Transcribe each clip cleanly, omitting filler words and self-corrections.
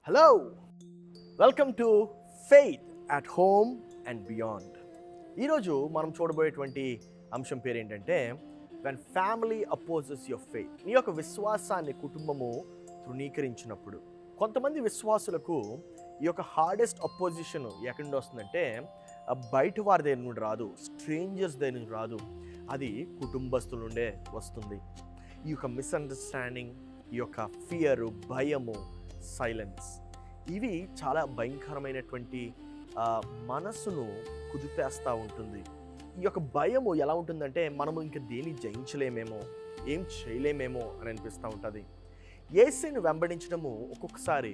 Hello, welcome to faith at home and beyond. ఈరోజు మనం చూడబోయేటువంటి అంశం పేరు ఏంటంటే when family opposes your faith. నీ యొక్క విశ్వాసాన్ని కుటుంబము తృణీకరించినప్పుడు. కొంతమంది విశ్వాసులకు ఈ యొక్క హార్డెస్ట్ అపోజిషన్ ఎక్కడి నుండి వస్తుందంటే బయట వారి దగ్గర నుండి రాదు, స్ట్రేంజర్స్ దగ్గర నుండి రాదు, అది కుటుంబస్తుల నుండే వస్తుంది. ఈ యొక్క మిస్అండర్స్టాండింగ్, ఈ యొక్క ఫియరు, భయము, సైలెన్స్, ఇవి చాలా భయంకరమైనటువంటి మనసును కుదిపేస్తూ ఉంటుంది. ఈ యొక్క భయము ఎలా ఉంటుందంటే మనము ఇంకా దేన్ని జయించలేమేమో, ఏం చేయలేమేమో అని అనిపిస్తూ ఉంటుంది. యేసుని వెంబడించడము ఒక్కొక్కసారి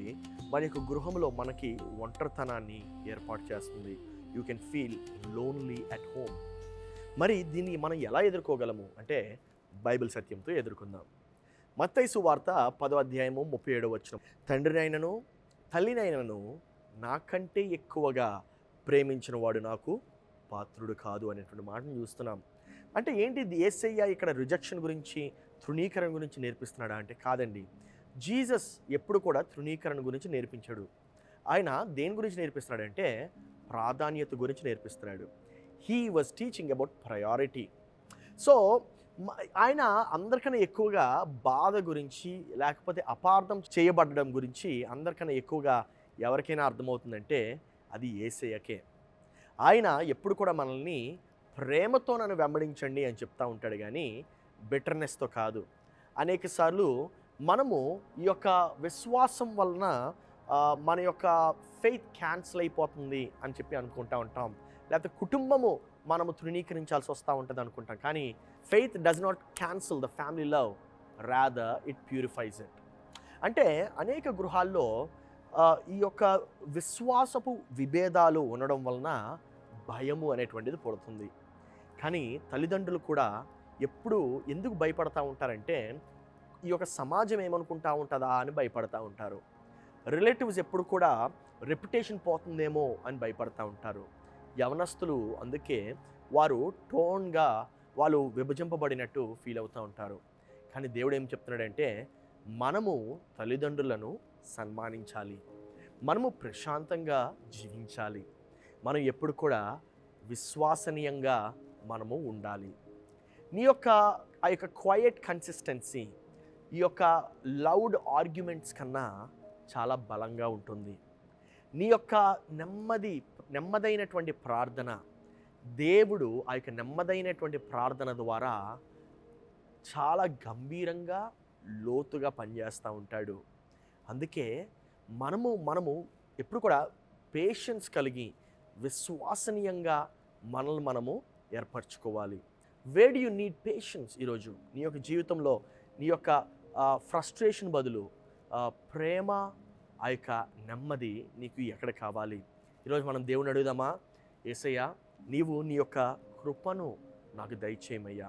మన యొక్క గృహంలో మనకి ఒంటరితనాన్ని ఏర్పాటు చేస్తుంది. You can feel lonely at home. మరి దీన్ని మనం ఎలా ఎదుర్కోగలము అంటే బైబిల్ సత్యంతో ఎదుర్కొందాం. మత్తయి సువార్త 10వ అధ్యాయము 37వ వచనం. తండ్రినైనను తల్లినైనను నాకంటే ఎక్కువగా ప్రేమించిన వాడు నాకు పాత్రుడు కాదు అనేటువంటి మాటను చూస్తున్నాం. అంటే ఏంటి, యేసయ్య ఇక్కడ రిజెక్షన్ గురించి, తృణీకరణ గురించి నేర్పిస్తున్నాడా అంటే కాదండి. జీసస్ ఎప్పుడు కూడా తృణీకరణ గురించి నేర్పించాడు. ఆయన దేని గురించి నేర్పిస్తున్నాడంటే ప్రాధాన్యత గురించి నేర్పిస్తున్నాడు. He was teaching about priority. So ఆయన అందరికన్నా ఎక్కువగా బాధ గురించి, లేకపోతే అపార్థం చేయబడడం గురించి అందరికన్నా ఎక్కువగా ఎవరికైనా అర్థమవుతుందంటే అది యేసయ్యకే. ఆయన ఎప్పుడు కూడా మనల్ని ప్రేమతో నన్ను వెంబడించండి అని చెప్తూ ఉంటాడు, కానీ బిటర్నెస్తో కాదు. అనేక సార్లు మనము ఈ యొక్క విశ్వాసం వలన మన యొక్క ఫెయిత్ క్యాన్సిల్ అయిపోతుంది అని చెప్పి అనుకుంటూ ఉంటాం, లేకపోతే కుటుంబము మనము తృణీకరించాల్సి వస్తూ ఉంటుంది అనుకుంటాం. కానీ faith does not cancel the family love, rather it purifies it. అంటే అనేక గృహాల్లో ఈ యొక్క విశ్వాసపు విభేదాలు ఉండడం వలన భయము అనేటువంటిది పుడుతుంది. కానీ తల్లిదండ్రులు కూడా ఎప్పుడు ఎందుకు భయపడతా ఉంటారంటే ఈ యొక్క సమాజం ఏమనుకుంటా ఉంటుందా అని భయపడతా ఉంటారు. రిలేటివ్స్ ఎప్పుడు కూడా రెప్యుటేషన్ పోతుందేమో అని భయపడతా ఉంటారు. యవనస్తులు అందుకే వారు టోన్గా వాళ్ళు విభజింపబడినట్టు ఫీల్ అవుతూ ఉంటారు. కానీ దేవుడు ఏం చెప్తున్నాడంటే మనము తల్లిదండ్రులను సన్మానించాలి, మనము ప్రశాంతంగా జీవించాలి, మనం ఎప్పుడు కూడా విశ్వసనీయంగా మనము ఉండాలి. నీ యొక్క ఆ యొక్క క్వయట్ కన్సిస్టెన్సీ ఈ యొక్క లౌడ్ ఆర్గ్యుమెంట్స్ కన్నా చాలా బలంగా ఉంటుంది. నీ యొక్క నెమ్మదైనటువంటి ప్రార్థన, దేవుడు ఆ యొక్క నెమ్మదైనటువంటి ప్రార్థన ద్వారా చాలా గంభీరంగా లోతుగా పనిచేస్తూ ఉంటాడు. అందుకే మనము ఎప్పుడు కూడా పేషెన్స్ కలిగి విశ్వసనీయంగా మనల్ని మనము ఏర్పరచుకోవాలి. Where do you need patience? ఈరోజు నీ యొక్క జీవితంలో నీ యొక్క ఫ్రస్ట్రేషన్ బదులు ప్రేమ, ఆ యొక్క నెమ్మది నీకు ఎక్కడ కావాలి? ఈరోజు మనం దేవుని అడుగుదామా? యేసయ్యా, నీవు నీ యొక్క కృపను నాకు దయచేయమయ్యా.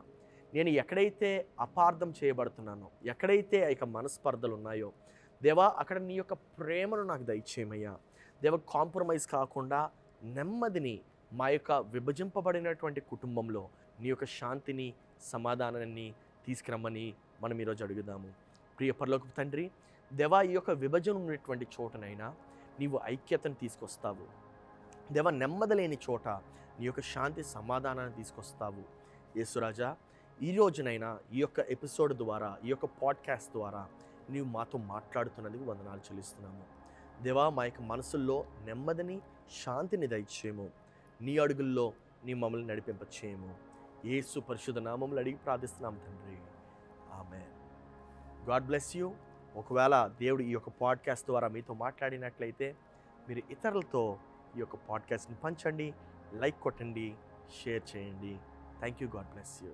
నేను ఎక్కడైతే అపార్థం చేయబడుతున్నానో, ఎక్కడైతే ఆ యొక్క మనస్పర్ధలు ఉన్నాయో దేవా, అక్కడ నీ యొక్క ప్రేమను నాకు దయచేయమయ్యా. దేవా, కాంప్రమైజ్ కాకుండా నెమ్మదిని మా యొక్క విభజింపబడినటువంటి కుటుంబంలో నీ యొక్క శాంతిని, సమాధానాన్ని తీసుకురమ్మని మనం ఈరోజు అడుగుదాము. ప్రియ పరలోకపు తండ్రి, దేవా, ఈ యొక్క విభజన ఉన్నటువంటి చోటనైనా నీవు ఐక్యతను తీసుకొస్తావు. దేవా, నెమ్మదలేని చోట నీ యొక్క శాంతి, సమాధానాన్ని తీసుకొస్తావు. యేసురాజా, ఈ రోజునైనా ఈ యొక్క ఎపిసోడ్ ద్వారా, ఈ యొక్క పాడ్కాస్ట్ ద్వారా నీవు మాతో మాట్లాడుతున్నందుకు వందనాలు చెల్లిస్తున్నాము. దేవా, మా యొక్క మనసుల్లో నెమ్మదిని, శాంతిని దయచేయము. నీ అడుగుల్లో నీ మమ్మల్ని నడిపింపచేయము. యేసు పరిశుద్ధ నామములో అడిగి ప్రార్థిస్తున్నాము తండ్రి, ఆమేన్. God bless you. ఒకవేళ దేవుడు ఈ యొక్క పాడ్కాస్ట్ ద్వారా మీతో మాట్లాడినట్లయితే మీరు ఇతరులతో ఈ యొక్క పాడ్కాస్ట్ని పంచండి, లైక్ కొట్టండి, షేర్ చేయండి. Thank you. God bless you.